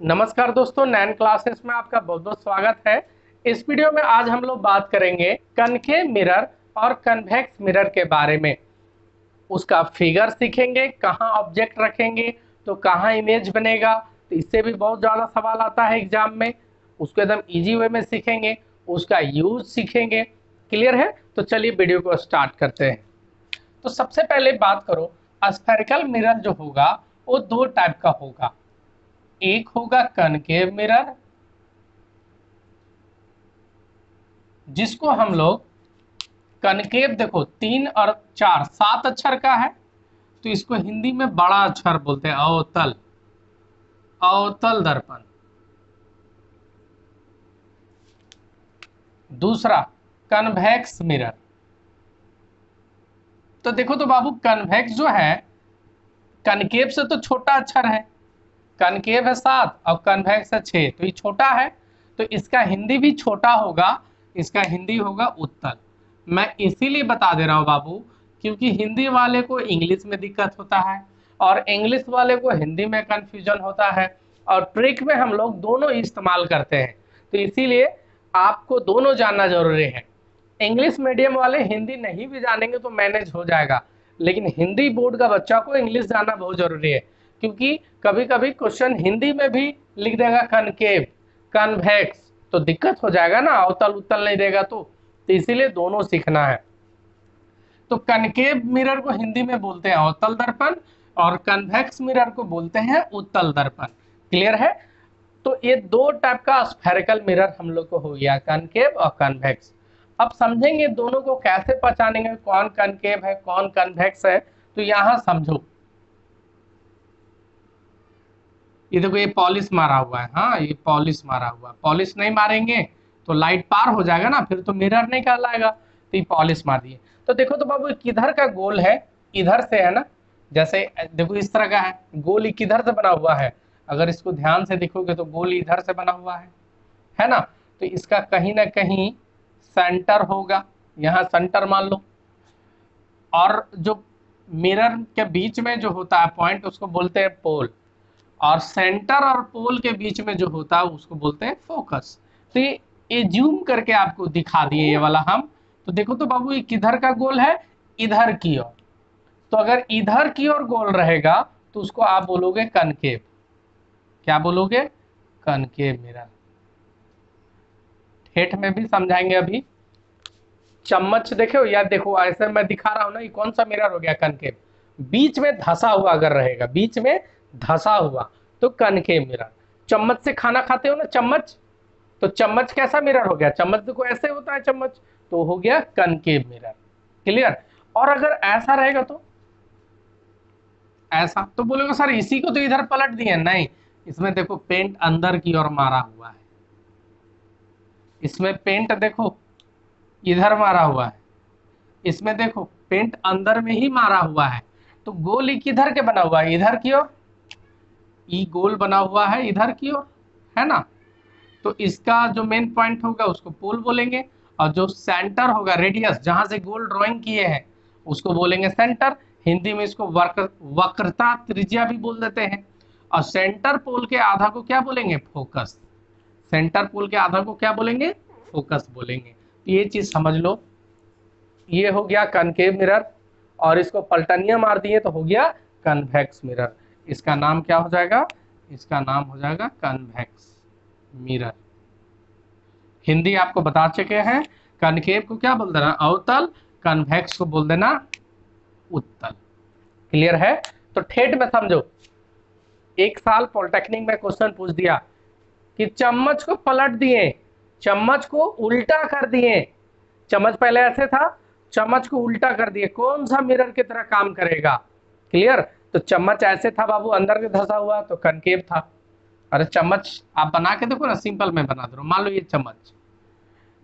नमस्कार दोस्तों, नैन क्लासेस में आपका बहुत बहुत स्वागत है। इस वीडियो में आज हम लोग बात करेंगे कनकेव मिरर और कन्वेक्स मिरर के बारे में। उसका फिगर सीखेंगे, कहाँ ऑब्जेक्ट रखेंगे तो कहाँ इमेज बनेगा। तो इससे भी बहुत ज़्यादा सवाल आता है एग्जाम में, उसको एकदम इजी वे में सीखेंगे, उसका यूज सीखेंगे। क्लियर है? तो चलिए वीडियो को स्टार्ट करते हैं। तो सबसे पहले बात करो, स्फेरिकल मिरर जो होगा वो दो टाइप का होगा। एक होगा कनकेव मिरर, जिसको हम लोग कनकेव, देखो 3 और 4 7 अक्षर का है, तो इसको हिंदी में बड़ा अक्षर बोलते हैं, अवतल, अवतल दर्पण। दूसरा कन्वेक्स मिरर। तो देखो तो बाबू, कन्वेक्स जो है कनकेव से तो छोटा अक्षर है, कनकेव है 7 और कन्वेक्स है 6, तो ये छोटा है, तो इसका हिंदी भी छोटा होगा, इसका हिंदी होगा उत्तल। मैं इसीलिए बता दे रहा हूँ बाबू, क्योंकि हिंदी वाले को इंग्लिश में दिक्कत होता है और इंग्लिश वाले को हिंदी में कंफ्यूजन होता है, और ट्रिक में हम लोग दोनों इस्तेमाल करते हैं, तो इसीलिए आपको दोनों जानना जरूरी है। इंग्लिश मीडियम वाले हिंदी नहीं भी जानेंगे तो मैनेज हो जाएगा, लेकिन हिंदी बोर्ड का बच्चा को इंग्लिश जानना बहुत जरूरी है, क्योंकि कभी कभी क्वेश्चन हिंदी में भी लिख देगा कनकेव, कन्वेक्स, तो दिक्कत हो जाएगा ना, अवतल उत्तल नहीं देगा तो इसीलिए दोनों सीखना है। तो कनकेव मिरर को हिंदी में बोलते हैं अवतल दर्पण और कन्वेक्स मिरर को बोलते हैं उत्तल दर्पण। क्लियर है? तो ये दो टाइप का स्फेरिकल मिरर हम लोग को हो गया, कनकेव और कन्वेक्स। अब समझेंगे दोनों को कैसे पहचानेंगे, कौन कनकेव है कौन कन्वेक्स है। तो यहां समझो, ये देखो ये पॉलिश मारा हुआ है, हाँ ये पॉलिश मारा हुआ है। पॉलिश नहीं मारेंगे तो लाइट पार हो जाएगा ना, फिर तो मिरर नहीं कहलाएगा, तो ये पॉलिश मार दिए। तो देखो तो बाबू, किधर का गोल है, इधर से है ना, जैसे देखो इस तरह का है गोल, किधर से बना हुआ है, अगर इसको ध्यान से देखोगे तो गोल इधर से बना हुआ है ना, तो इसका कहीं ना कहीं सेंटर होगा, यहाँ सेंटर मान लो। और जो मिरर के बीच में जो होता है पॉइंट, उसको बोलते हैं पोल, और सेंटर और पोल के बीच में जो होता है उसको बोलते हैं फोकस। तो ये जूम करके आपको दिखा दिए ये वाला हम। तो देखो तो बाबू, ये किधर का गोल है, इधर की ओर। तो अगर इधर की ओर गोल रहेगा तो उसको आप बोलोगे कनकेव। क्या बोलोगे? Concave mirror. ठेठ में भी समझाएंगे अभी। चम्मच देखो यार, देखो ऐसे मैं दिखा रहा हूं ना, ये कौन सा मिरर हो गया, कनकेव। बीच में धसा हुआ अगर रहेगा, बीच में धसा हुआ, तो कनकेव मिरर। चम्मच से खाना खाते हो ना, चम्मच, तो चम्मच कैसा मिरर हो गया, चम्मच देखो ऐसे होता है चम्मच, तो हो गया कनकेव मिरर। क्लियर? और अगर ऐसा रहेगा तो ऐसा, तो बोलोगे सर इसी को तो इधर पलट दिए, नहीं, इसमें देखो पेंट अंदर की ओर मारा हुआ है, इसमें पेंट देखो इधर मारा हुआ है, इसमें देखो पेंट अंदर में ही मारा हुआ है। तो गोल ही किधर के बना हुआ है, इधर की ओर, ई गोल बना हुआ है इधर की ओर, है ना। तो इसका जो मेन पॉइंट होगा उसको पोल बोलेंगे, और जो सेंटर होगा, रेडियस जहां से गोल ड्राइंग किए हैं, उसको बोलेंगे सेंटर। हिंदी में इसको वक्रता त्रिज्या भी बोल देते हैं। और सेंटर पोल के आधा को क्या बोलेंगे, फोकस। सेंटर पोल के आधा को क्या बोलेंगे, फोकस बोलेंगे। तो ये चीज समझ लो, ये हो गया कनकेव मिरर, और इसको पलटनिया मार दिए तो हो गया कन्वेक्स मिरर। इसका नाम क्या हो जाएगा, इसका नाम हो जाएगा कन्वेक्स मिरर। हिंदी आपको बता चुके हैं, कनकेव को क्या बोल देना, अवतल, कन्वेक्स को बोल देना उत्तल। क्लियर है? तो ठेठ में समझो, एक साल पॉलिटेक्निक में क्वेश्चन पूछ दिया कि चम्मच को पलट दिए, चम्मच को उल्टा कर दिए, चम्मच पहले ऐसे था, चम्मच को उल्टा कर दिए, कौन सा मिरर की तरह काम करेगा। क्लियर? तो चम्मच ऐसे था बाबू, अंदर से धंसा हुआ, तो कनकेव था। अरे चम्मच आप बना के देखो ना, सिंपल में बना दो, मान लो ये चम्मच,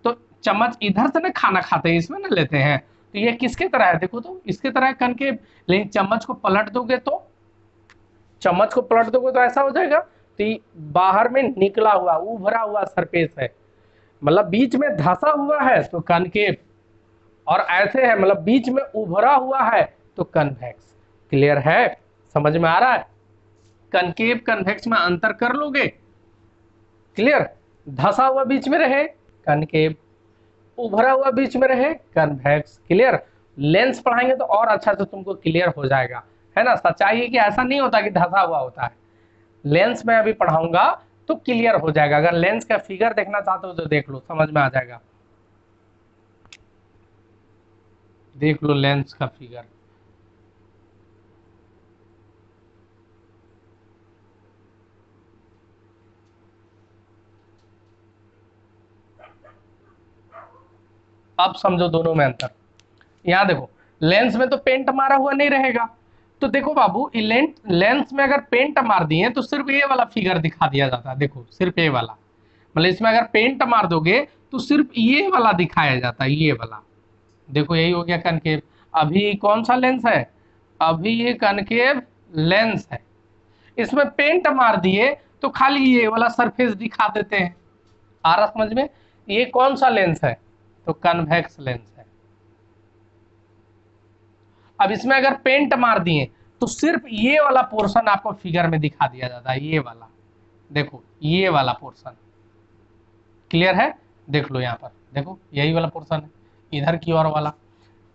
तो चम्मच इधर से ना खाना खाते हैं, इसमें ना लेते हैं, तो ये किसके तरह है, देखो तो इसके तरह है कनकेव। लेकिन चम्मच को पलट दोगे तो, चम्मच को पलट दोगे तो ऐसा हो जाएगा, तो ये बाहर में निकला हुआ उभरा हुआ सरफेस है, मतलब बीच में धंसा हुआ है तो कनकेव, और ऐसे है मतलब बीच में उभरा हुआ है तो कन्वेक्स। क्लियर है? समझ में आ रहा है? कनकेव कन्वेक्स में अंतर कर लोगे क्लियर। धसा हुआ बीच में रहे कनकेव, उभरा हुआ बीच में रहे कन्वेक्स। क्लियर। लेंस पढ़ाएंगे तो और अच्छा से तुमको क्लियर हो जाएगा, है ना। सच्चाई है कि ऐसा नहीं होता कि धसा हुआ होता है, लेंस में अभी पढ़ाऊंगा तो क्लियर हो जाएगा। अगर लेंस का फिगर देखना चाहते हो तो देख लो, समझ में आ जाएगा। देख लो लेंस का फिगर। अब समझो दोनों में अंतर। यहाँ देखो, लेंस में तो पेंट मारा हुआ नहीं रहेगा, तो देखो बाबू लेंस में अगर पेंट मार दिए तो सिर्फ ये वाला फिगर दिखा दिया जाता है। देखो सिर्फ ये वाला, मतलब इसमें अगर पेंट मार दोगे तो सिर्फ ये वाला दिखाया जाता है, ये वाला। देखो यही हो गया कनकेव। अभी कौन सा लेंस है, अभी ये कनकेव लेंस है। इसमें पेंट मार दिए तो खाली ये वाला सरफेस दिखा देते हैं। आ रहा समझ में। ये कौन सा लेंस है, तो कन्वेक्स लेंस है। अब इसमें अगर पेंट मार दिए तो सिर्फ ये वाला पोर्शन आपको फिगर में दिखा दिया जाता है, ये वाला। देखो ये वाला पोर्शन क्लियर है। देख लो यहाँ पर, देखो यही वाला पोर्शन है, इधर की ओर वाला।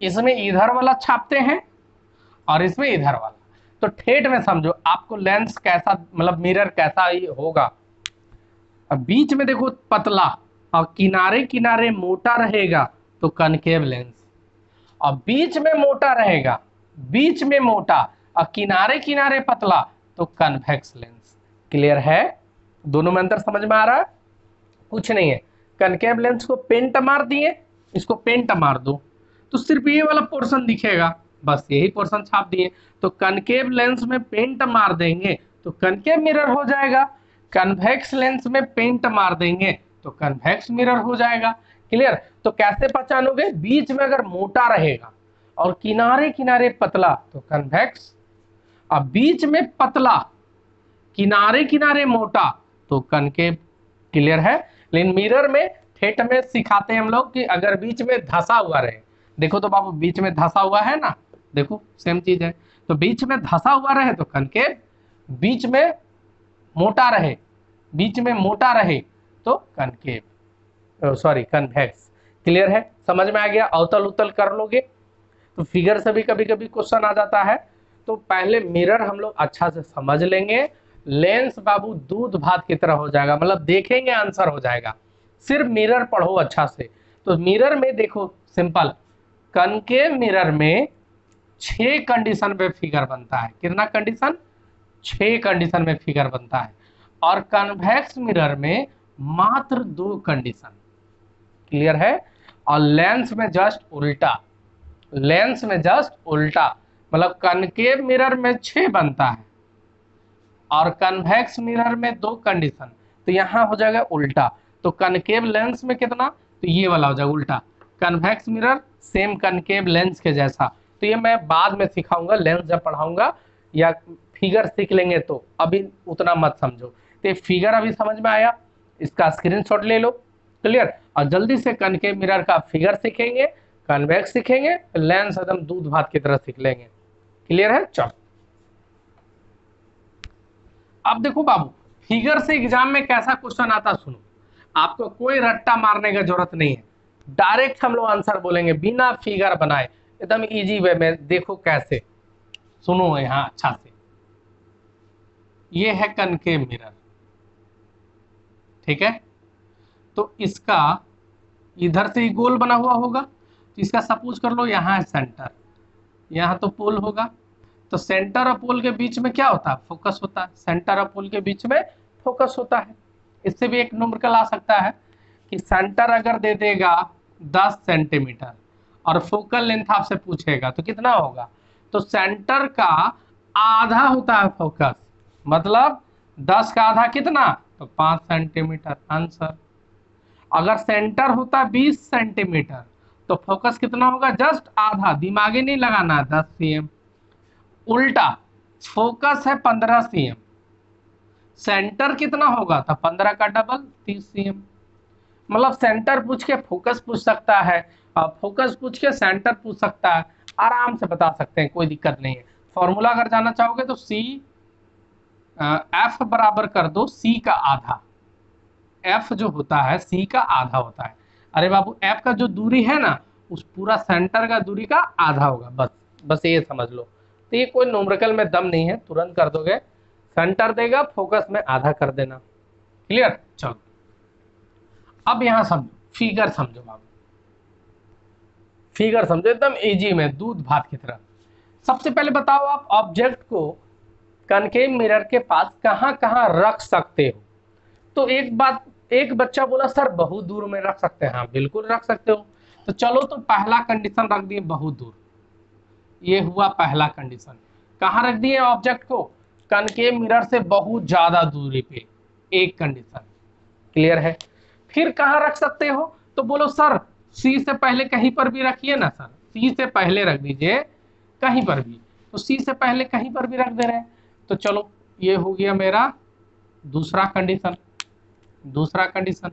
इसमें इधर वाला छापते हैं और इसमें इधर वाला। तो ठेठ में समझो आपको लेंस कैसा, मतलब मिरर कैसा ही होगा। अब बीच में देखो पतला और किनारे किनारे मोटा रहेगा तो कनकेव लेंस, और बीच में मोटा रहेगा, बीच में मोटा और किनारे किनारे पतला तो कन्वेक्स लेंस। क्लियर है। दोनों में अंतर समझ में आ रहा है। कुछ नहीं है, कनकेव लेंस को पेंट मार दिए, इसको पेंट मार दो तो सिर्फ ये वाला पोर्शन दिखेगा, बस यही पोर्शन छाप दिए। तो कनकेव लेंस में पेंट मार देंगे तो कनकेव मिरर हो जाएगा, कन्वेक्स लेंस में पेंट मार देंगे तो कन्वेक्स मिरर हो जाएगा। क्लियर। तो कैसे पहचानोगे, बीच में अगर मोटा रहेगा और किनारे किनारे पतला तो कन्वेक्स, अब बीच में पतला किनारे किनारे मोटा तो कनकेव। क्लियर है। लेकिन मिरर में ठेठ में सिखाते हैं हम लोग कि अगर बीच में धसा हुआ रहे, देखो तो बाबू बीच में धसा हुआ है ना, देखो सेम चीज है। तो बीच में धसा हुआ रहे तो कनकेव, बीच में मोटा रहे, बीच में मोटा रहे तो कनकेव, सॉरी कन्वेक्स। क्लियर है, समझ में आ गया। अवतल उतल कर लोगे तो फिगर से भी कभी कभी क्वेश्चन आ जाता है। तो पहले मिरर हम लोग अच्छा से समझ लेंगे, लेंस बाबू दूध भात की तरह हो जाएगा, मतलब देखेंगे आंसर हो जाएगा। सिर्फ मिरर पढ़ो अच्छा से। तो मिरर में देखो सिंपल, कनकेव मिरर में 6 कंडीशन में फिगर बनता है। कितना कंडीशन, 6 कंडीशन में फिगर बनता है। और कन्वेक्स मिरर में मात्र 2 कंडीशन। क्लियर है। और लेंस में जस्ट उल्टा, लेंस में जस्ट उल्टा, मतलब कनकेव मिरर में 6 बनता है और कन्वेक्स मिरर में 2 कंडीशन, तो यहां हो जाएगा उल्टा। तो कनकेव लेंस में कितना, तो ये वाला हो जाएगा उल्टा। Convex mirror same concave lens के जैसा। तो ये मैं बाद में सिखाऊंगा, लेंस जब पढ़ाऊंगा या फिगर सीख लेंगे, तो अभी उतना मत समझो। तो फिगर अभी समझ में आया, इसका स्क्रीनशॉट ले लो। क्लियर। और जल्दी से कनकेव मिरर का फिगर सीखेंगे, कन्वेक्स सीखेंगे, लेंस एकदम दूध भात की तरह सीख लेंगे। क्लियर है। चलो अब देखो बाबू, फिगर से एग्जाम में कैसा क्वेश्चन आता सुनो। आपको कोई रट्टा मारने की जरूरत नहीं है, डायरेक्ट हम लोग आंसर बोलेंगे बिना फिगर बनाए, एकदम इजी वे में। देखो कैसे, सुनो यहाँ अच्छा से। ये है कनकेव मिरर, ठीक है। तो इसका इधर से ही गोल बना हुआ होगा, तो इसका सपोज कर लो यहाँ है सेंटर, यहाँ तो पोल होगा। तो सेंटर और पोल के बीच में क्या होता है, फोकस होता है। सेंटर और पोल के बीच में फोकस होता है। इससे भी एक न्यूमेरिकल आ सकता है कि सेंटर अगर दे देगा 10 सेंटीमीटर और फोकल लेंथ आपसे पूछेगा तो कितना होगा, तो सेंटर का आधा होता है फोकस, मतलब 10 का आधा कितना, तो 5 सेंटीमीटर आंसर। अगर सेंटर होता 20 सेंटीमीटर तो फोकस कितना होगा, जस्ट आधा, दिमागी नहीं लगाना है, 10 cm। उल्टा, फोकस है 15 cm, सेंटर कितना होगा, तो 15 का डबल 30 cm। मतलब सेंटर पूछ के फोकस पूछ सकता है और फोकस पूछ के सेंटर पूछ सकता है, आराम से बता सकते हैं, कोई दिक्कत नहीं है। फॉर्मूला अगर जानना चाहोगे तो सी एफ बराबर कर दो सी का आधा, एफ जो होता है सी का आधा होता है। अरे बाबू एफ का जो दूरी है ना उस पूरा सेंटर का दूरी का आधा होगा, बस बस ये समझ लो। तो ये कोई न्यूमेरिकल में दम नहीं है, तुरंत कर दोगे। सेंटर देगा, फोकस में आधा कर देना। क्लियर? चलो अब यहां समझो, फिगर समझो बाबू, फिगर समझो एकदम इजी में, दूध भात की तरह। सबसे पहले बताओ आप ऑब्जेक्ट को कनकेव मिरर के पास कहां कहां रख सकते हो। तो एक बच्चा बोला सर बहुत दूर में रख सकते हैं। हाँ बिल्कुल रख सकते हो। तो चलो तो पहला कंडीशन रख दिए बहुत दूर, ये हुआ पहला कंडीशन। कहां रख दिए ऑब्जेक्ट को? कनकेव मिरर से बहुत ज्यादा दूरी पे, एक कंडीशन। क्लियर है? फिर कहां रख सकते हो? तो बोलो सर सी से पहले कहीं पर भी रखिए ना सर, सी से पहले रख दीजिए कहीं पर भी। तो सी से पहले कहीं पर भी रख दे रहे हैं। तो चलो ये हो गया मेरा दूसरा कंडीशन, दूसरा कंडीशन।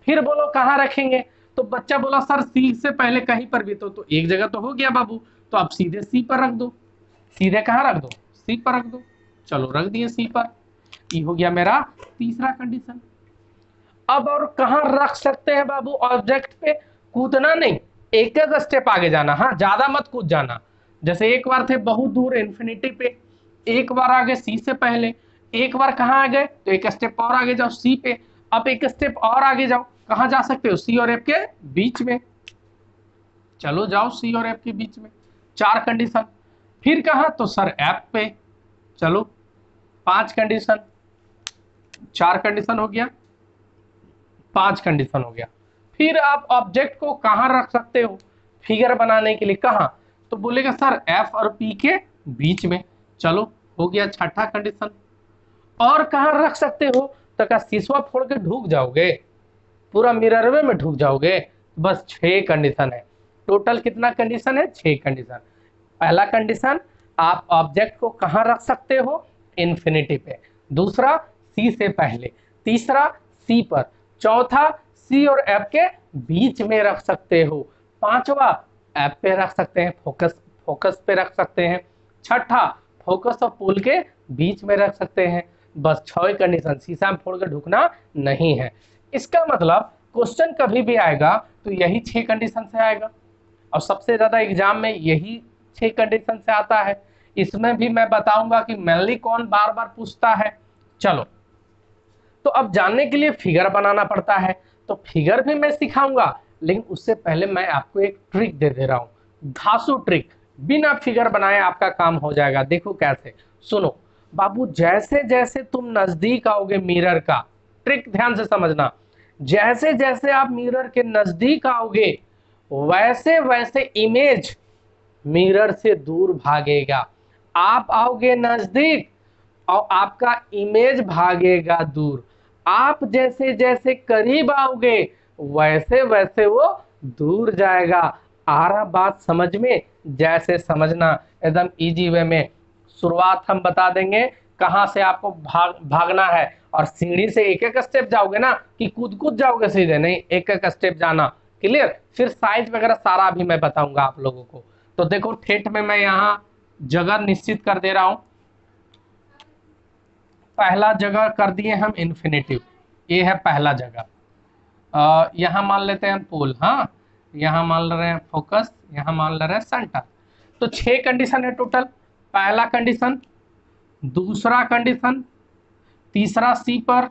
फिर बोलो कहां रखेंगे? तो बच्चा बोला सर सी से पहले कहीं पर भी, तो एक जगह तो हो गया बाबू, तो आप सीधे सी पर रख दो। सीधे कहां रख दो? सी पर रख दो। चलो रख दिए सी पर, ये हो गया मेरा तीसरा कंडीशन। अब और कहां रख सकते हैं बाबू ऑब्जेक्ट पे? कूदना नहीं, एक एक स्टेप आगे जाना। हाँ ज्यादा मत कूद जाना। जैसे एक बार थे बहुत दूर इन्फिनिटी पे, एक बार आगे सी से पहले, एक बार कहां आ गए तो एक स्टेप और आगे जाओ सी पे। अब एक स्टेप और आगे जाओ, कहां जा सकते हो? सी और एफ के बीच में। चलो जाओ सी और एफ के बीच में, चार कंडीशन। फिर कहां? तो सर एफ पे। चलो पांच कंडीशन, चार कंडीशन हो गया, पांच कंडीशन हो गया। फिर आप ऑब्जेक्ट को कहां रख सकते हो फिगर बनाने के लिए? कहां? तो बोलेगा सर एफ और पी के बीच में। चलो हो गया छठा कंडीशन। और कहां रख सकते हो? तो क्या शीशा फोड़ के ढूक जाओगे, पूरा मिररवे में ढूक जाओगे? बस छह कंडीशन है। टोटल कितना कंडीशन है? छह कंडीशन। पहला कंडीशन आप ऑब्जेक्ट को कहां रख सकते हो? इन्फिनिटी पे। दूसरा सी से पहले। तीसरा सी पर। चौथा सी और एफ के बीच में रख सकते हो। पांचवा एफ पे रख सकते हैं, फोकस पे रख सकते हैं। छठा फोकस और पुल के बीच में रख सकते हैं। बस छह कंडीशन, शीशा में फोड़ के ढुकना नहीं है। इसका मतलब क्वेश्चन कभी भी आएगा तो यही छह कंडीशन से आएगा, और सबसे ज्यादा एग्जाम में यही छह कंडीशन से आता है। इसमें भी मैं बताऊंगा कि मेनली कौन बार बार पूछता है। चलो तो अब जानने के लिए फिगर बनाना पड़ता है, तो फिगर भी मैं सिखाऊंगा, लेकिन उससे पहले मैं आपको एक ट्रिक दे दे रहा हूं, धांसू ट्रिक। बिना फिगर बनाए आपका काम हो जाएगा। देखो कैसे, सुनो बाबू। जैसे जैसे तुम नजदीक आओगे मिरर का, ट्रिक ध्यान से समझना, जैसे जैसे आप मिरर के नजदीक आओगे वैसे वैसे इमेज मिरर से दूर भागेगा। आप आओगे नजदीक और आपका इमेज भागेगा दूर। आप जैसे जैसे करीब आओगे वैसे वैसे वो दूर जाएगा। आ रहा बात समझ में? जैसे समझना एकदम इजी वे में। शुरुआत हम बता देंगे कहां से आपको भागना है, और सीढ़ी से एक एक स्टेप जाओगे ना कि कूद कूद जाओगे सीधे? नहीं, एक एक स्टेप जाना। क्लियर? फिर साइज वगैरह सारा भी मैं बताऊंगा आप लोगों को। तो देखो ठेठ में मैं यहाँ जगह निश्चित कर दे रहा हूं। पहला जगह कर दिए हम इन्फिनिटिव, ये है पहला जगह। यहाँ मान लेते हैं पोल, हाँ यहाँ मान ले रहे हैं फोकस, यहाँ मान ले रहे हैं सेंटर। तो छह कंडीशन है टोटल। पहला कंडीशन, दूसरा कंडीशन, तीसरा सी पर,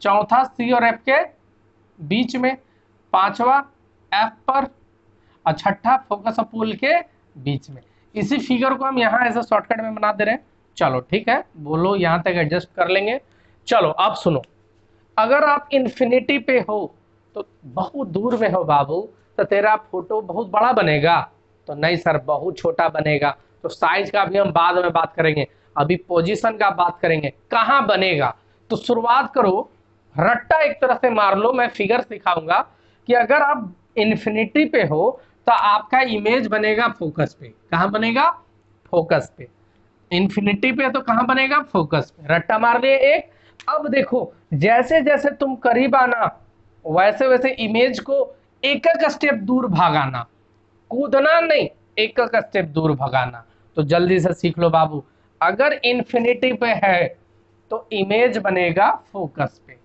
चौथा सी और एफ के बीच में, पांचवा एफ पर, और छठा फोकस और पोल के बीच में। इसी फिगर को हम यहाँ ऐसे शॉर्टकट में बना दे रहे हैं। चलो ठीक है, बोलो यहाँ तक एडजस्ट कर लेंगे। चलो अब सुनो, अगर आप इन्फिनिटी पे हो तो बहुत दूर में हो बाबू, तो तेरा फोटो बहुत बड़ा बनेगा? तो नहीं सर, बहुत छोटा बनेगा। तो साइज का भी हम बाद में बात करेंगे, अभी पोजीशन का बात करेंगे कहाँ बनेगा। तो शुरुआत करो, रट्टा एक तरह से मार लो। मैं फिगर सिखाऊंगा कि अगर आप इन्फिनिटी पे हो तो आपका इमेज बनेगा फोकस पे। कहाँ बनेगा? फोकस पे। इन्फिनिटी पे तो कहां बनेगा? फोकस पे। रट्टा मार लिए एक। अब देखो जैसे जैसे तुम करीब आना वैसे वैसे इमेज को एक एक स्टेप दूर भागाना, कूदना नहीं, एक एक स्टेप दूर भगाना। तो जल्दी से सीख लो बाबू, अगर इन्फिनिटी पे है तो इमेज बनेगा फोकस पे।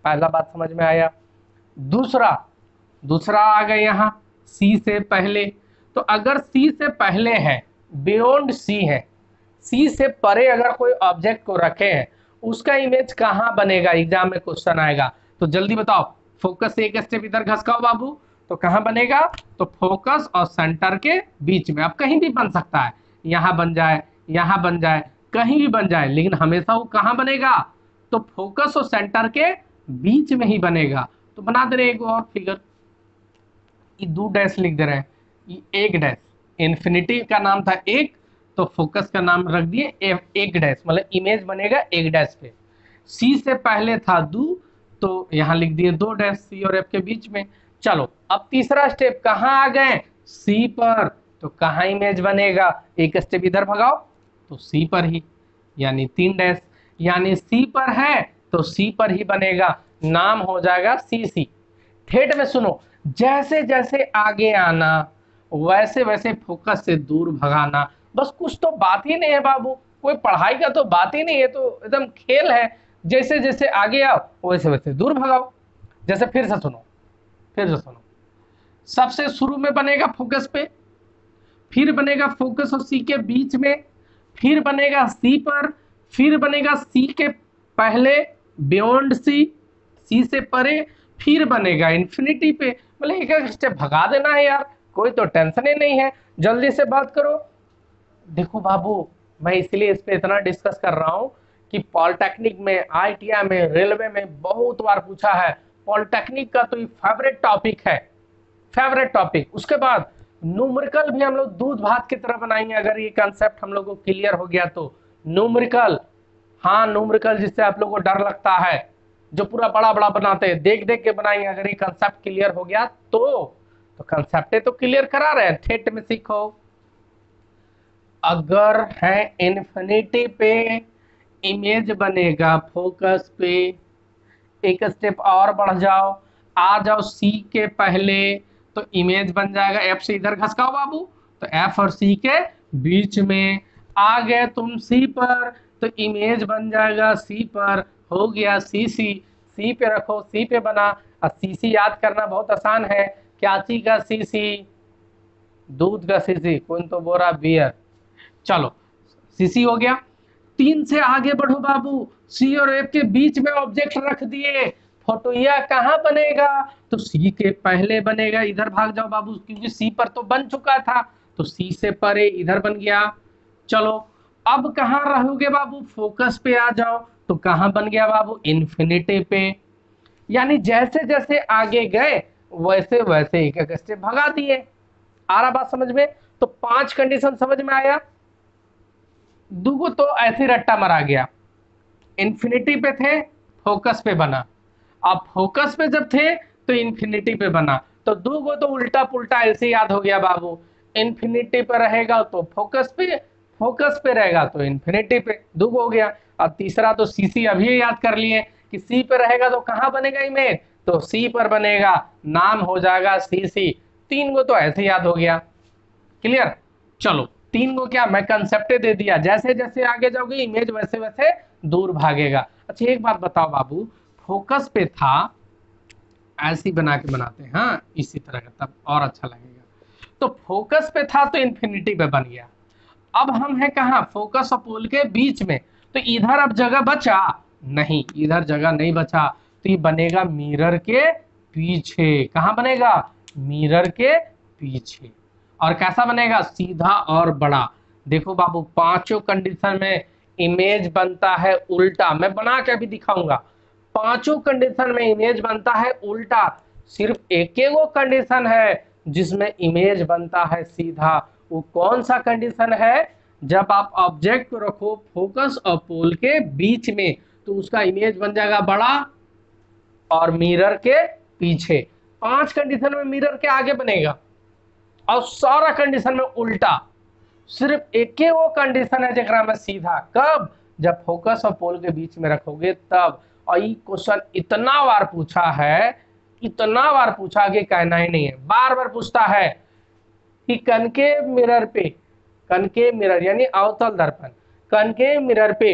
पहला बात समझ में आया। दूसरा दूसरा आ गया यहाँ सी से पहले। तो अगर सी से पहले है, बियॉन्ड सी है, सी से परे अगर कोई ऑब्जेक्ट को रखे हैं, उसका इमेज कहाँ बनेगा, एग्जाम में क्वेश्चन आएगा। तो जल्दी बताओ, फोकस से एक स्टेप इधर घसकाओ बाबू, तो कहाँ बनेगा, तो फोकस और सेंटर के बीच में। अब कहीं भी बन सकता है, यहाँ बन जाए, यहाँ बन जाए, कहीं भी बन जाए, लेकिन हमेशा वो कहाँ बनेगा, तो फोकस और सेंटर के बीच में ही बनेगा। तो बना दे रहे एक और फिगर, ये 2 डैश लिख दे रहे हैं, ये 1 डैश, इन्फिनिटी का नाम था 1, तो फोकस का नाम रख दिए 1 डैश, मतलब इमेज बनेगा 1 डैश पे। सी से पहले था 2, तो यहाँ लिख दिए 2 डैश सी और एफ के बीच में। चलो अब तीसरा स्टेप कहाँ आ गए, सी पर, तो कहाँ इमेज बनेगा, एक स्टेप इधर भगाओ, तो सी पर ही, यानी 3 डैश, यानी सी पर है तो सी पर ही बनेगा, नाम हो जाएगा सी सी। ठेठ में सुनो, जैसे जैसे आगे आना वैसे वैसे फोकस से दूर भगाना, बस कुछ तो बात ही नहीं है बाबू, कोई पढ़ाई का तो बात ही नहीं है, तो एकदम खेल है। जैसे जैसे आगे आओ वैसे वैसे दूर भगाओ। जैसे फिर से सुनो, सबसे शुरू में बनेगा फोकस पे, फिर बनेगा फोकस और सी के बीच में, फिर बनेगा सी पर, फिर बनेगा सी के पहले बियॉन्ड सी, सी से परे, फिर बनेगा इन्फिनिटी पे। मतलब एक एक स्टेप भगा देना है यार, कोई तो टेंशन ही नहीं है, जल्दी से बात करो। देखो बाबू, मैं इसलिए इस पे इतना डिस्कस कर रहा हूँ कि पॉलिटेक्निक में, आईटीआई में, रेलवे में बहुत बार पूछा है। पॉलिटेक्निक का तो ये फेवरेट टॉपिक है, फेवरेट टॉपिक। उसके बाद न्यूमेरिकल भी हम लोग दूध भात की तरह बनाएंगे, अगर ये कंसेप्ट हम लोग को क्लियर हो गया तो। न्यूमेरिकल, हाँ न्यूमेरिकल जिससे आप लोग को डर लगता है, जो पूरा बड़ा बड़ा बनाते हैं, देख देख के बनाएंगे, अगर ये कंसेप्ट क्लियर हो गया तो कंसेप्ट तो क्लियर करा रहे हैं, ठेठ में सीखो। अगर है इन्फिनिटी पे इमेज बनेगा फोकस पे, एक स्टेप और बढ़ जाओ, आ जाओ सी के पहले, तो इमेज बन जाएगा, एफ से इधर घसकाओ बाबू, तो एफ और सी के बीच में। आ गए तुम सी पर, तो इमेज बन जाएगा सी पर, हो गया सी सी, सी पे रखो, सी पे बना। और सी सी याद करना बहुत आसान है, क्या चीज का सी सी, दूध का सी सी, कौन तो बोरा बियर। चलो सीसी हो गया। 3 से आगे बढ़ो बाबू, सी और एफ के बीच में ऑब्जेक्ट रख दिए, फोटोइया कहाँ बनेगा, तो सी के पहले बनेगा, इधर भाग जाओ बाबू, क्योंकि सी पर तो बन चुका था, तो सी से परे इधर बन गया। चलो अब कहाँ रहोगे बाबू, फोकस पे आ जाओ, तो कहाँ बन गया बाबू, इन्फिनिटी पे। यानी जैसे जैसे आगे गए वैसे वैसे एक एक स्टेप भगा दिए। आ रहा बात समझ में, तो 5 कंडीशन समझ में आया। दूगो तो ऐसे रट्टा मरा गया, इन्फिनिटी पे थे फोकस पे बना, अब फोकस पे जब थे तो इन्फिनिटी पे बना, तो दूगो तो उल्टा पुल्टा ऐसे याद हो गया बाबू, इन्फिनिटी पे रहेगा तो फोकस पे, फोकस पे रहेगा तो इन्फिनिटी पे, दूगो हो गया। अब तीसरा तो सी सी अभी याद कर लिए कि सी पे रहेगा तो कहाँ बनेगा इमेज, तो सी पर बनेगा, नाम हो जाएगा सी सी। 3 गो तो ऐसे याद हो गया, क्लियर। चलो 3 को क्या मैं कंसेप्ट दे दिया, जैसे जैसे आगे जाओगे इमेज वैसे वैसे दूर भागेगा। अच्छा एक बात बताओ बाबू, फोकस पे था, ऐसी बना के बनाते हैं, हाँ इसी तरह का, तब और अच्छा लगेगा। तो फोकस पे था तो इन्फिनिटी पे बन गया। अब हम है कहाँ, फोकस और पोल के बीच में, तो इधर अब जगह बचा नहीं, इधर जगह नहीं बचा, तो ये बनेगा मिरर के पीछे। कहाँ बनेगा, मिरर के पीछे। और कैसा बनेगा, सीधा और बड़ा। देखो बाबू 5 कंडीशन में इमेज बनता है उल्टा, मैं बना के अभी दिखाऊंगा। 5 कंडीशन में इमेज बनता है उल्टा, सिर्फ एक वो कंडीशन है जिसमें इमेज बनता है सीधा। वो कौन सा कंडीशन है, जब आप ऑब्जेक्ट को रखो फोकस और पोल के बीच में, तो उसका इमेज बन जाएगा बड़ा और मिरर के पीछे। 5 कंडीशन में मिरर के आगे बनेगा और सारा कंडीशन में उल्टा। सिर्फ एक ही वो कंडीशन है जगह में सीधा, कब, जब फोकस और पोल के बीच में रखोगे तब। और ये क्वेश्चन इतना बार पूछा है, इतना बार पूछा कि कहना ही नहीं है, बार बार पूछता है कि कनकेव मिरर पे, कनकेव मिरर यानी अवतल दर्पण, कनकेव मिरर पे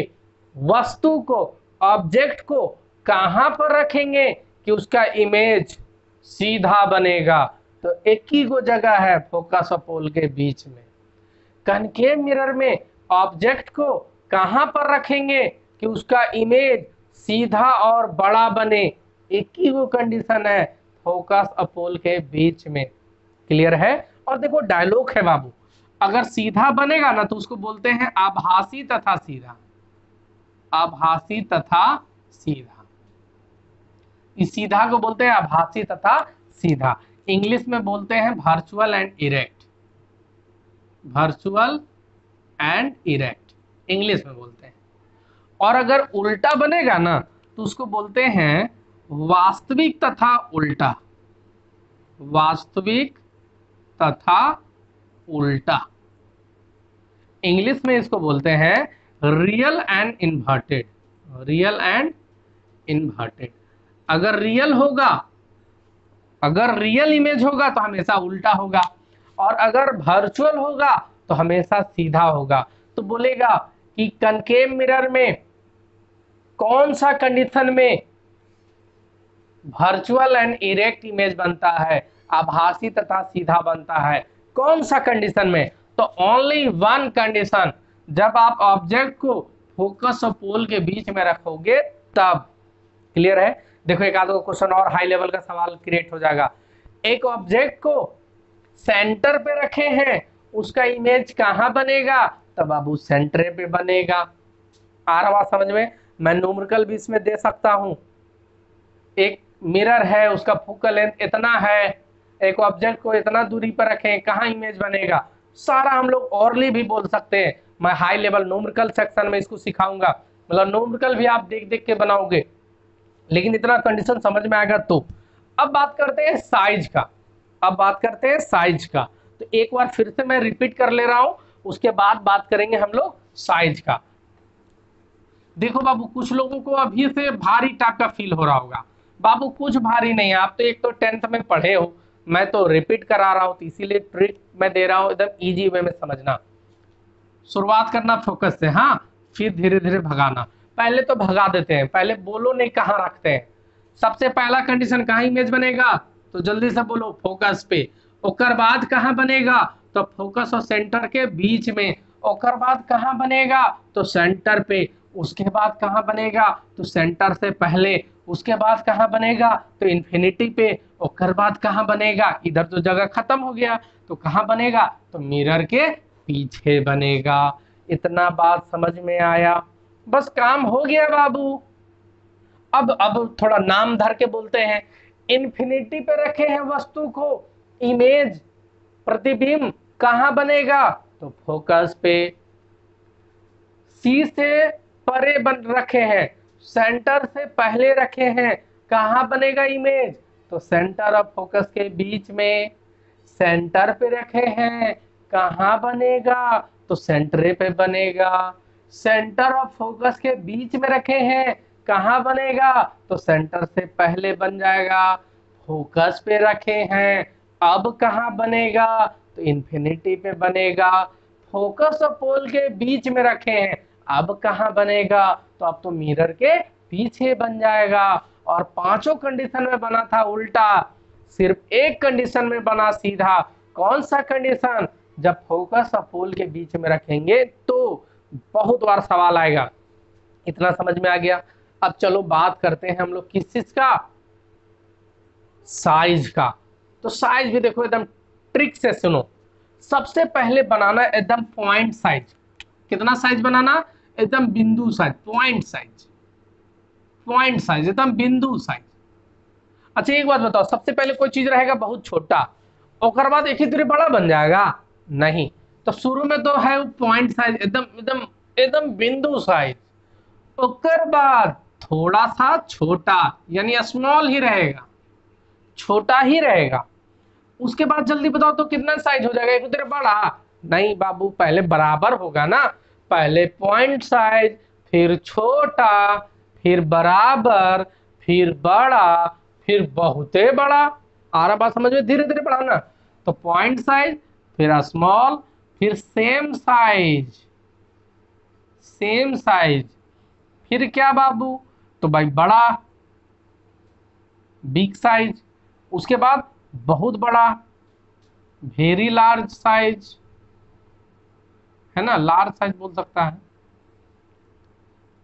वस्तु को, ऑब्जेक्ट को कहां पर रखेंगे कि उसका इमेज सीधा बनेगा? तो एक ही को जगह है फोकस और पोल के बीच में। कनकेव मिरर में ऑब्जेक्ट को कहां पर रखेंगे कि उसका इमेज सीधा और बड़ा बने? एक ही वो कंडीशन है फोकस और पोल के बीच में। क्लियर है? और देखो डायलॉग है बाबू, अगर सीधा बनेगा ना तो उसको बोलते हैं आभासी तथा सीधा। आभासी तथा सीधा, इस सीधा को बोलते हैं आभासी तथा सीधा। इंग्लिश में बोलते हैं virtual and erect. Virtual and erect English में बोलते हैं। और अगर उल्टा बनेगा ना तो उसको बोलते हैं वास्तविक तथा उल्टा। वास्तविक तथा उल्टा, इंग्लिश में इसको बोलते हैं real and inverted. Real and inverted. अगर रियल होगा, अगर रियल इमेज होगा तो हमेशा उल्टा होगा, और अगर वर्चुअल होगा तो हमेशा सीधा होगा। तो बोलेगा कि कनकेव मिरर में कौन सा कंडीशन में वर्चुअल एंड इरेक्ट इमेज बनता है, आभासी तथा सीधा बनता है? कौन सा कंडीशन में? तो ओनली वन कंडीशन, जब आप ऑब्जेक्ट को फोकस और पोल के बीच में रखोगे तब। क्लियर है? देखो एक आधा क्वेश्चन और हाई लेवल का सवाल क्रिएट हो जाएगा। एक ऑब्जेक्ट को सेंटर पे रखे हैं, उसका इमेज कहां बनेगा? तब बाबू सेंटर पे बनेगा। आ रहा बात समझ में? मैं न्यूमेरिकल भी इसमें दे सकता हूं। एक मिरर है, उसका फोकल लेंथ इतना है, एक ऑब्जेक्ट को इतना दूरी पर रखें, कहां इमेज बनेगा? सारा हम लोग औरली भी बोल सकते हैं। मैं हाई लेवल न्यूमेरिकल सेक्शन में इसको सिखाऊंगा, मतलब न्यूमेरिकल भी आप देख देख के बनाओगे, लेकिन इतना कंडीशन समझ में आएगा तो। अब बात करते हैं साइज का। अब बात करते हैं साइज का। तो एक बार फिर से मैं रिपीट कर ले रहा हूं, उसके बाद बात करेंगे हम लोग साइज का। देखो बाबू, कुछ लोगों को अभी से भारी टाइप का फील हो रहा होगा। बाबू कुछ भारी नहीं है, आप तो एक तो 10th में पढ़े हो, मैं तो रिपीट करा रहा हूं, तो इसीलिए ट्रिक मैं दे रहा हूं, एकदम इजी वे में समझना। शुरुआत करना फोकस से, हाँ, फिर धीरे धीरे भगाना। पहले तो भगा देते हैं, पहले बोलो नहीं कहाँ रखते हैं। सबसे पहला कंडीशन कहाँ इमेज बनेगा? तो जल्दी से बोलो फोकस पे। ओकर बाद कहाँ बनेगा? तो फोकस और सेंटर के बीच में। ओकर बाद कहाँ बनेगा? तो सेंटर पे। उसके बाद कहाँ बनेगा? तो सेंटर से पहले। उसके बाद कहाँ बनेगा? तो इन्फिनिटी पे। ओकर बाद कहाँ बनेगा? इधर तो जगह खत्म हो गया, तो कहाँ बनेगा? तो मिरर के पीछे बनेगा। इतना बात समझ में आया? बस काम हो गया बाबू। अब थोड़ा नाम धर के बोलते हैं। इन्फिनिटी पे रखे हैं वस्तु को, इमेज प्रतिबिंब कहां बनेगा? तो फोकस पे। सी से परे बन रखे हैं, सेंटर से पहले रखे हैं, कहां बनेगा इमेज? तो सेंटर और फोकस के बीच में। सेंटर पे रखे हैं, कहां बनेगा? तो सेंटर पे बनेगा। सेंटर और फोकस के बीच में रखे हैं, कहां बनेगा? तो सेंटर से पहले बन जाएगा। फोकस पे रखे हैं, अब कहां बनेगा? तो इन्फिनिटी पे बनेगा। फोकस और पोल के बीच में रखे हैं, अब कहां बनेगा? तो अब तो मिरर के पीछे बन जाएगा। और पांचों कंडीशन में बना था उल्टा, सिर्फ एक कंडीशन में बना सीधा। कौन सा कंडीशन? जब फोकस और पोल के बीच में रखेंगे तो। बहुत बार सवाल आएगा। इतना समझ में आ गया? अब चलो बात करते हैं हम लोग किस चीज का? साइज का। तो साइज भी देखो एकदम ट्रिक से सुनो। सबसे पहले बनाना एकदम पॉइंट साइज। कितना साइज बनाना? एकदम बिंदु size, point size. Point size एकदम बिंदु साइज। अच्छा एक बात बताओ, सबसे पहले कोई चीज रहेगा बहुत छोटा, और बाद एक ही दूरी बड़ा बन जाएगा? नहीं। तो शुरू में तो है पॉइंट साइज, एकदम एकदम एकदम बिंदु साइज। ओकर बाद थोड़ा सा छोटा, यानी स्मॉल ही रहेगा, छोटा ही रहेगा। उसके बाद जल्दी बताओ तो कितना साइज हो जाएगा? एक दूसरे बड़ा? नहीं बाबू, पहले बराबर होगा ना। पहले पॉइंट साइज, फिर छोटा, फिर बराबर, फिर बड़ा, फिर बहुते बड़ा। आ रहा बात समझ में? धीरे धीरे बढ़ाना। तो पॉइंट साइज, फिर स्मॉल, फिर सेम साइज। सेम साइज, फिर क्या बाबू? तो भाई बड़ा, बिग साइज, उसके बाद बहुत बड़ा, वेरी लार्ज साइज, है ना, लार्ज साइज बोल सकता है,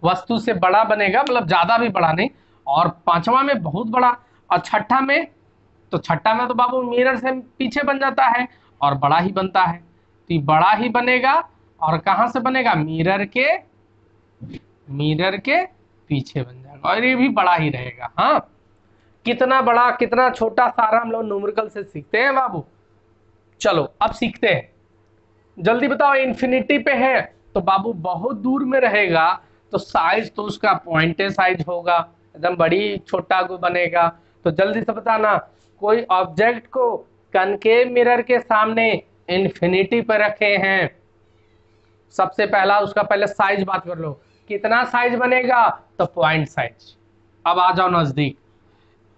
वस्तु से बड़ा बनेगा, मतलब ज्यादा भी बड़ा नहीं, और पांचवा में बहुत बड़ा, और छठा में, तो छठा में तो बाबू मिरर से पीछे बन जाता है और बड़ा ही बनता है, तो ये बड़ा ही बनेगा, और कहां से बनेगा, मिरर के पीछे बन जाएगा, और ये भी बड़ा ही रहेगा। हाँ, कितना बड़ा कितना छोटा सारा हम लोग न्यूमेरिकल से सीखते हैं बाबू। चलो अब सीखते हैं, जल्दी बताओ, इन्फिनिटी पे है तो बाबू बहुत दूर में रहेगा, तो साइज तो उसका पॉइंटे साइज होगा, एकदम बड़ी छोटा को बनेगा। तो जल्दी से बताना, कोई ऑब्जेक्ट को कनकेव मिरर के सामने इन्फिनिटी पे रखे हैं, सबसे पहला उसका पहले साइज बात कर लो, कितना साइज बनेगा, तो पॉइंट साइज। अब आ जाओ नजदीक,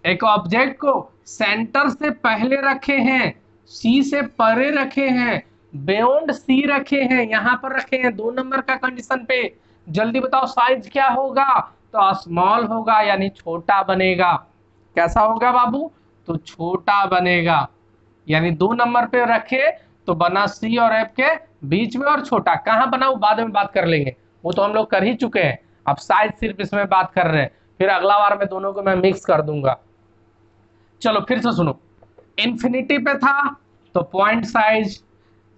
एक ऑब्जेक्ट को सेंटर से पहले रखे हैं, सी से परे रखे हैं, बियॉन्ड सी रखे हैं, यहां पर रखे हैं 2 नंबर का कंडीशन पे, जल्दी बताओ साइज क्या होगा, तो स्मॉल होगा, यानी छोटा बनेगा। कैसा होगा बाबू, तो छोटा बनेगा, यानी 2 नंबर पे रखे तो बना सी और एफ के बीच में, और छोटा कहां बना वो बाद में बात कर लेंगे, वो तो हम लोग कर ही चुके हैं, अब साइज सिर्फ इसमें बात कर रहे हैं, फिर अगला बार में दोनों को मैं मिक्स कर दूंगा। चलो फिर से सुनो, इन्फिनिटी पे था तो पॉइंट साइज,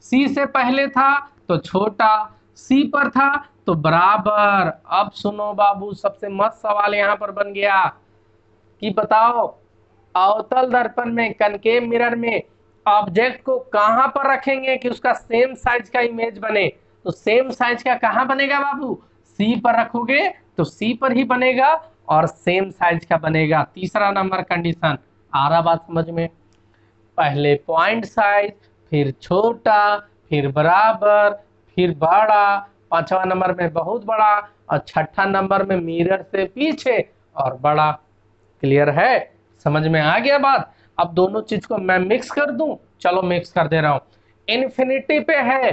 सी से पहले था तो छोटा, सी पर था तो बराबर। अब सुनो बाबू, सबसे मस्त सवाल यहां पर बन गया कि बताओ, अवतल दर्पण में कनकेव मिरर में ऑब्जेक्ट को कहां पर रखेंगे कि उसका सेम साइज का इमेज बने, तो सेम साइज का कहां बनेगा बाबू, सी पर रखोगे तो सी पर ही बनेगा और सेम साइज का बनेगा। तीसरा नंबर कंडीशन, आ रहा बात समझ में, पहले पॉइंट साइज, फिर छोटा, फिर बराबर, फिर बड़ा, पांचवा नंबर में बहुत बड़ा, और छठा नंबर में मिरर से पीछे और बड़ा। क्लियर है, समझ में आ गया बात। अब दोनों चीज को मैं मिक्स कर दूं, चलो मिक्स कर दे रहा हूं। इन्फिनिटी पे है,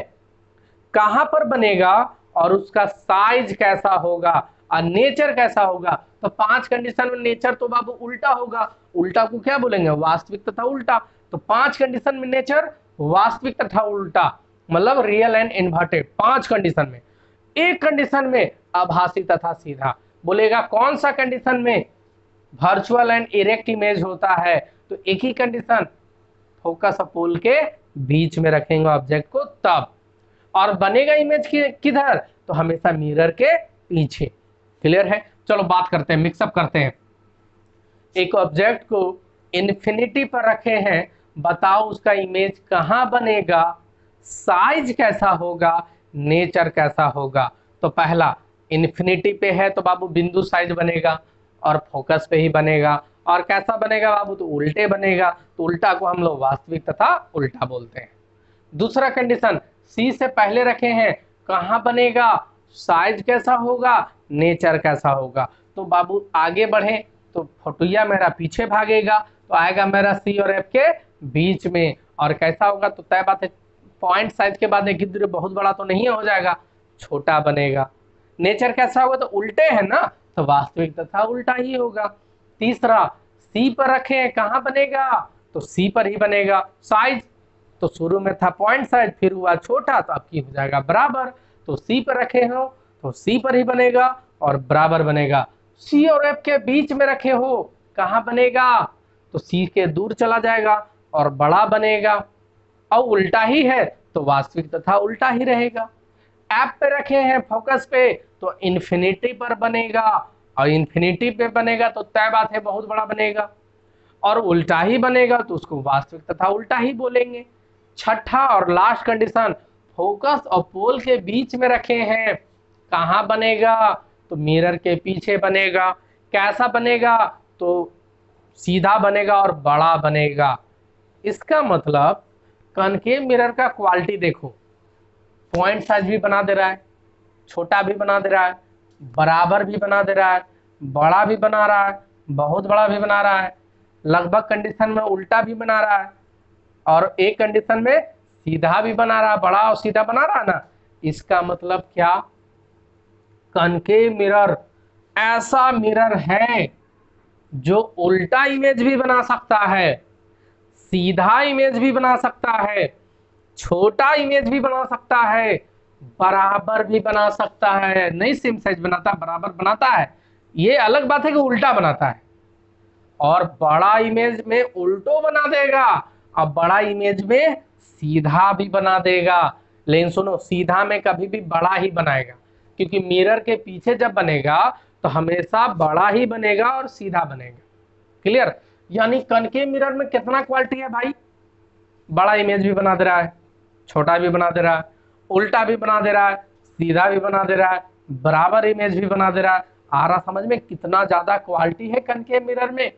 कहां पर बनेगा और उसका साइज कैसा होगा और नेचर कैसा होगा, तो 5 कंडीशन में नेचर तो बाबू उल्टा होगा, उल्टा को क्या बोलेंगे, वास्तविक तथा उल्टा। तो 5 कंडीशन में नेचर वास्तविक तथा उल्टा, मतलब रियल एंड इन्वर्टेड, 5 कंडीशन में। एक कंडीशन में आभासी तथा सीधा, बोलेगा कौन सा कंडीशन में, वर्चुअल एंड इरेक्ट इमेज होता है, तो एक ही कंडीशन, फोकस और पोल के बीच में रखेंगे ऑब्जेक्ट को तब, और बनेगा इमेज किधर, तो हमेशा मिरर के पीछे। क्लियर है, चलो बात करते हैं, मिक्सअप करते हैं। एक ऑब्जेक्ट को इन्फिनिटी पर रखे हैं, बताओ उसका इमेज कहां बनेगा, साइज कैसा होगा, नेचर कैसा होगा। तो पहला, इन्फिनिटी पे है तो बाबू बिंदु साइज बनेगा और फोकस पे ही बनेगा, और कैसा बनेगा बाबू, तो उल्टे बनेगा, तो उल्टा को हम लोग वास्तविक तथा उल्टा बोलते हैं। दूसरा कंडीशन, सी से पहले रखे हैं, कहां बनेगा, साइज कैसा होगा, नेचर कैसा होगा। तो बाबू आगे बढ़े तो फोटुया मेरा पीछे भागेगा, तो आएगा मेरा सी और एफ के बीच में, और कैसा होगा, तो तय बात है पॉइंट साइज के बाद एक गिद्ध बहुत बड़ा तो नहीं हो जाएगा, छोटा बनेगा। नेचर कैसा होगा, तो उल्टे है ना, तो वास्तविक तथा उल्टा ही होगा। तीसरा, सी पर रखे हैं, कहां बनेगा, तो सी पर ही बनेगा। साइज तो शुरू में था पॉइंट साइज, फिर हुआ छोटा, तो आपकी हो जाएगा बराबर, तो सी पर रखे हो तो सी पर ही बनेगा और बराबर बनेगा। सी और एफ के बीच में रखे हो, कहां बनेगा, तो सी के दूर चला जाएगा और बड़ा बनेगा, और उल्टा ही है तो वास्तविक तथा उल्टा ही रहेगा। एफ पे रखे हैं फोकस पे, तो इन्फिनिटी पर बनेगा, और इन्फिनिटी पे बनेगा तो तय बात है बहुत बड़ा बनेगा, और उल्टा ही बनेगा तो उसको वास्तविक तथा उल्टा ही बोलेंगे। छठा और लास्ट कंडीशन, फोकस और पोल के बीच में रखे हैं, कहां बनेगा, तो मिरर के पीछे बनेगा। कैसा बनेगा, तो सीधा बनेगा और बड़ा बनेगा। इसका मतलब कनकेव मिरर का क्वालिटी देखो, पॉइंट साइज भी बना दे रहा है, छोटा भी बना दे रहा है, बराबर भी बना दे रहा है, बड़ा भी बना रहा है, बहुत बड़ा भी बना रहा है, लगभग कंडीशन में उल्टा भी बना रहा है, और एक कंडीशन में सीधा भी बना रहा है, बड़ा और सीधा बना रहा है ना। इसका मतलब क्या, कनकेव मिरर ऐसा मिरर है जो उल्टा इमेज भी बना सकता है, सीधा इमेज भी बना सकता है, छोटा इमेज भी बना सकता है, बराबर भी बना सकता है। नहीं सेम साइज बनाता, बराबर बनाता है, ये अलग बात है कि उल्टा बनाता है। और बड़ा इमेज में उल्टो बना देगा और बड़ा इमेज में सीधा भी बना देगा। लेकिन सुनो, सीधा में कभी भी बड़ा ही बनाएगा, क्योंकि मिरर के पीछे जब बनेगा तो हमेशा बड़ा ही बनेगा और सीधा बनेगा। क्लियर? यानी कनकेव मिरर में कितना क्वालिटी है भाई, बड़ा इमेज भी बना दे रहा है, छोटा भी बना दे रहा है, उल्टा भी बना दे रहा है, सीधा भी बना दे रहा है, बराबर इमेज भी बना दे रहा है। आ रहा समझ में कितना ज्यादा क्वालिटी है कनकेव मिरर में?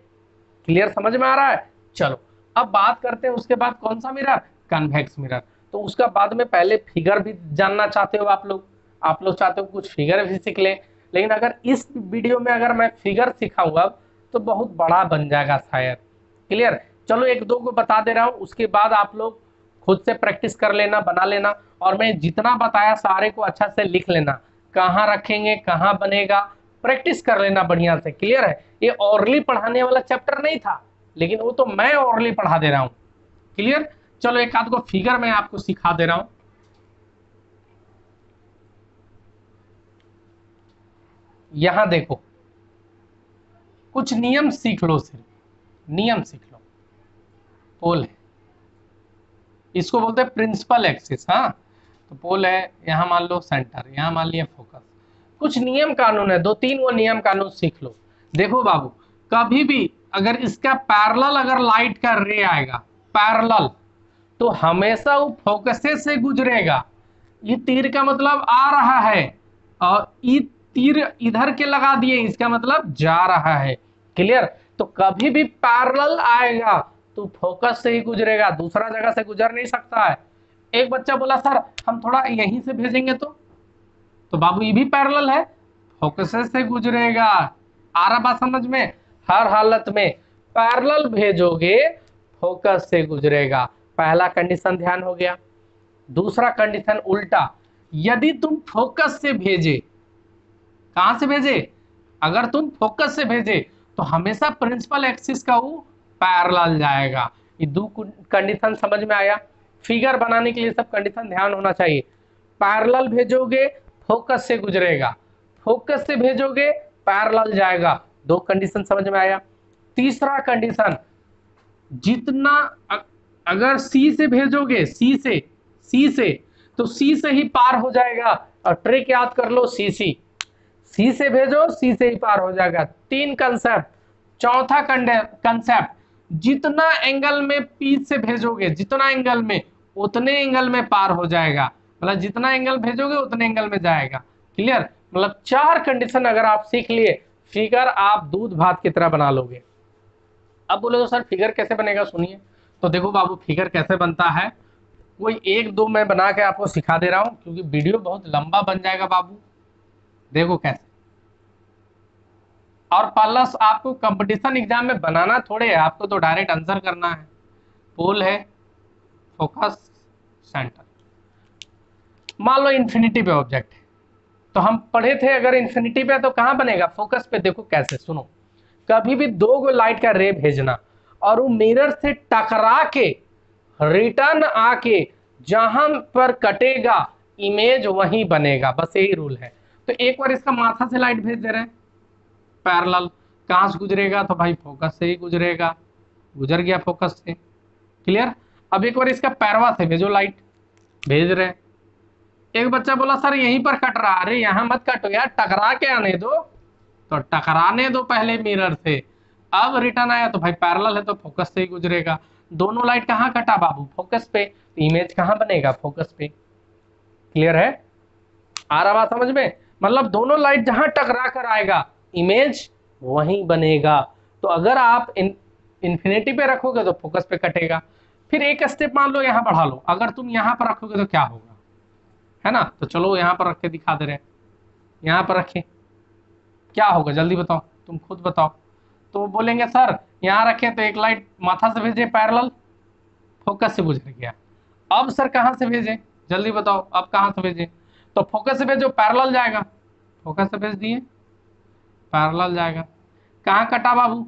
क्लियर, समझ में आ रहा है? चलो अब बात करते हैं उसके बाद कौन सा मिरर, कन्वेक्स मिरर। तो उसका बाद में पहले फिगर भी जानना चाहते हो आप लोग चाहते हो कुछ फिगर भी सीख लें। लेकिन अगर इस वीडियो में अगर मैं फिगर सिखाऊंगा तो बहुत बड़ा बन जाएगा शायद। क्लियर? चलो एक दो को बता दे रहा हूँ, उसके बाद आप लोग खुद से प्रैक्टिस कर लेना, बना लेना। और मैं जितना बताया सारे को अच्छा से लिख लेना, कहाँ रखेंगे, कहाँ बनेगा, प्रैक्टिस कर लेना बढ़िया से। क्लियर है? ये ओरली पढ़ाने वाला चैप्टर नहीं था, लेकिन वो तो मैं ओरली पढ़ा दे रहा हूँ। क्लियर? चलो एक आध को फिगर मैं आपको सिखा दे रहा हूँ। यहां देखो, कुछ नियम सीख लो, सिर्फ नियम सीख लो। पोल है, इसको बोलते हैं प्रिंसिपल एक्सिस। हाँ, तो पोल है, यहाँ मान लो सेंटर, यहाँ मान लिया फोकस। कुछ नियम कानून है, दो तीन वो नियम कानून सीख लो। देखो बाबू, कभी भी अगर इसका पैरेलल अगर लाइट का रे आएगा पैरेलल, तो हमेशा वो फोकसे से गुजरेगा। ये तीर का मतलब आ रहा है और ये तीर इधर के लगा दिए, इसका मतलब जा रहा है। क्लियर? तो कभी भी पैरेलल आएगा तो फोकस से ही गुजरेगा, दूसरा जगह से गुजर नहीं सकता है। एक बच्चा बोला सर हम थोड़ा यहीं से भेजेंगे तो बाबू ये भी पैरेलल है, फोकस से गुजरेगा। आ रहा बात समझ में? हर हालत में पैरेलल भेजोगे फोकस से गुजरेगा। पहला कंडीशन ध्यान हो गया। दूसरा कंडीशन उल्टा, यदि तुम फोकस से भेजे, कहां से भेजे, अगर तुम फोकस से भेजे तो हमेशा प्रिंसिपल एक्सिस का वो पैरेलल जाएगा। ये दो कंडीशन समझ में आया? फिगर बनाने के लिए सब कंडीशन ध्यान होना चाहिए। पैरेलल भेजोगे फोकस से गुजरेगा, फोकस से भेजोगे पैरेलल जाएगा। दो कंडीशन समझ में आया? तीसरा कंडीशन, जितना अगर सी से भेजोगे, सी से तो सी से ही पार हो जाएगा। और ट्रिक याद कर लो, सी से भेजो, सी से ही पार हो जाएगा। तीन कंसेप्ट। चौथा कंसेप्ट, जितना एंगल में पी से भेजोगे, जितना एंगल में, उतने एंगल में पार हो जाएगा। मतलब जितना एंगल भेजोगे उतने एंगल में जाएगा। क्लियर? मतलब चार कंडीशन अगर आप सीख लिए, फिगर आप दूध भात की तरह बना लोगे। अब बोले तो सर फिगर कैसे बनेगा, सुनिए। तो देखो बाबू, फिगर कैसे बनता है, कोई एक दो मैं बना के आपको सिखा दे रहा हूं, क्योंकि वीडियो बहुत लंबा बन जाएगा बाबू। देखो कैसे। और प्लस आपको कंपटीशन एग्जाम में बनाना थोड़े है, आपको तो डायरेक्ट आंसर करना है। पोल है, फोकस, सेंटर। मान लो इन्फिनिटी पे ऑब्जेक्ट है, तो हम पढ़े थे अगर इन्फिनिटी पे तो कहां बनेगा, फोकस पे। देखो कैसे, सुनो। कभी भी दो गो लाइट का रे भेजना और वो मिरर से टकरा के रिटर्न आके जहां पर कटेगा इमेज वहीं बनेगा, बस यही रूल है। तो एक बार इसका माथा से लाइट भेज दे रहे हैं पैरेलल, कहां से गुजरेगा, तो भाई फोकस से ही गुजरेगा, गुजर गया फोकस से। क्लियर? अब एक बार इसका पैरवा से भेजो लाइट, भेज रहे। एक बच्चा बोला सर यहीं पर कट रहा, अरे यहां मत कटो यार, टकरा के आने दो। तो टकराने दो पहले मिरर से, अब रिटर्न आया तो भाई पैरेलल है तो फोकस से ही गुजरेगा। दोनों लाइट कहाँ कटा बाबू, फोकस पे, तो इमेज कहाँ बनेगा, फोकस पे। क्लियर है? आ रहा बात समझ में? मतलब दोनों लाइट जहां टकरा कर आएगा इमेज वहीं बनेगा। तो अगर आप इन्फिनिटी पे रखोगे तो फोकस पे कटेगा। फिर एक स्टेप मान लो यहाँ बढ़ा लो, अगर तुम यहाँ पर रखोगे तो क्या होगा, है ना? तो चलो यहाँ पर रख के दिखा दे रहे हैं, यहाँ पर रखे, क्या होगा जल्दी बताओ, तुम खुद बताओ। तो बोलेंगे सर यहाँ रखे तो एक लाइट माथा से भेजे पैरेलल, फोकस से गुजर गया। अब सर कहाँ से भेजे, जल्दी बताओ, अब कहाँ से भेजे, तो फोकस से भेजो पैरेलल जाएगा, फोकस से भेज दिए पैरेलल जाएगा। कहाँ कटा बाबू,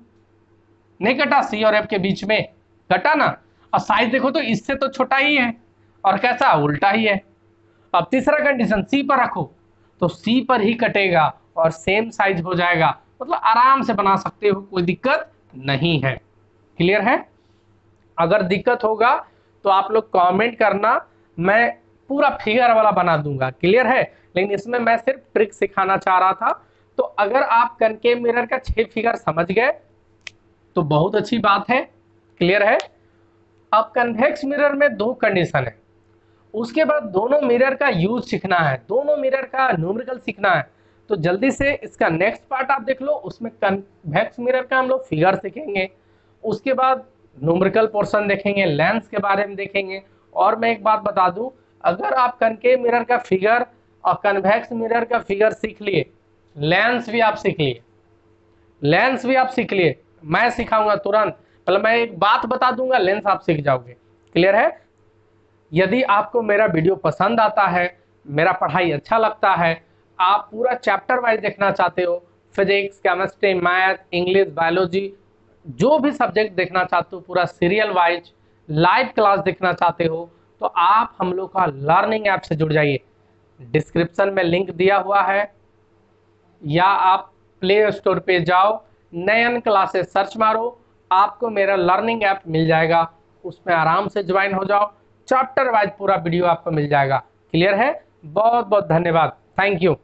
नहीं कटा, सी और एफ के बीच में कटा ना। और साइज देखो तो इससे तो छोटा ही है और कैसा उल्टा ही है। अब तीसरा कंडीशन सी पर रखो तो सी पर ही कटेगा और सेम साइज हो जाएगा, मतलब आराम से बना सकते हो, कोई दिक्कत नहीं है। क्लियर है? अगर दिक्कत होगा तो आप लोग कमेंट करना, मैं पूरा फिगर वाला बना दूंगा। क्लियर है? लेकिन इसमें मैं सिर्फ ट्रिक सिखाना चाह रहा था। तो अगर आप कनकेव मिरर का 6 फिगर समझ गए तो बहुत अच्छी बात है। क्लियर है? अब कन्वेक्स मिरर में 2 कंडीशन है, उसके बाद दोनों मिरर का यूज सीखना है, दोनों मिरर का न्यूमेरिकल सीखना है। तो जल्दी से इसका नेक्स्ट पार्ट आप देख लो, उसमें कन्वेक्स मिरर का हम लोग फिगर सीखेंगे, उसके बाद न्यूमेरिकल पोर्शन देखेंगे, लेंस के बारे में देखेंगे। और मैं एक बात बता दूं, अगर आप कनकेव मिरर का फिगर और कन्वेक्स मिरर का फिगर सीख लिए, लेंस भी आप सीख लिए, लेंस भी आप सीख लिए, मैं सिखाऊंगा तुरंत, मतलब मैं एक बात बता दूंगा, लेंस आप सीख जाओगे। क्लियर है? यदि आपको मेरा वीडियो पसंद आता है, मेरा पढ़ाई अच्छा लगता है, आप पूरा चैप्टर वाइज देखना चाहते हो, physics, chemistry, math, English, biology, जो भी सब्जेक्ट देखना चाहते हो पूरा सीरियल वाइज लाइव क्लास देखना चाहते हो, तो आप हम लोग का लर्निंग ऐप से जुड़ जाइए। डिस्क्रिप्शन में लिंक दिया हुआ है, या आप प्ले स्टोर पे जाओ, नयन क्लासेस सर्च मारो, आपको मेरा लर्निंग ऐप मिल जाएगा, उसमें आराम से ज्वाइन हो जाओ, चैप्टर वाइज पूरा वीडियो आपको मिल जाएगा। क्लियर है? बहुत बहुत धन्यवाद, थैंक यू।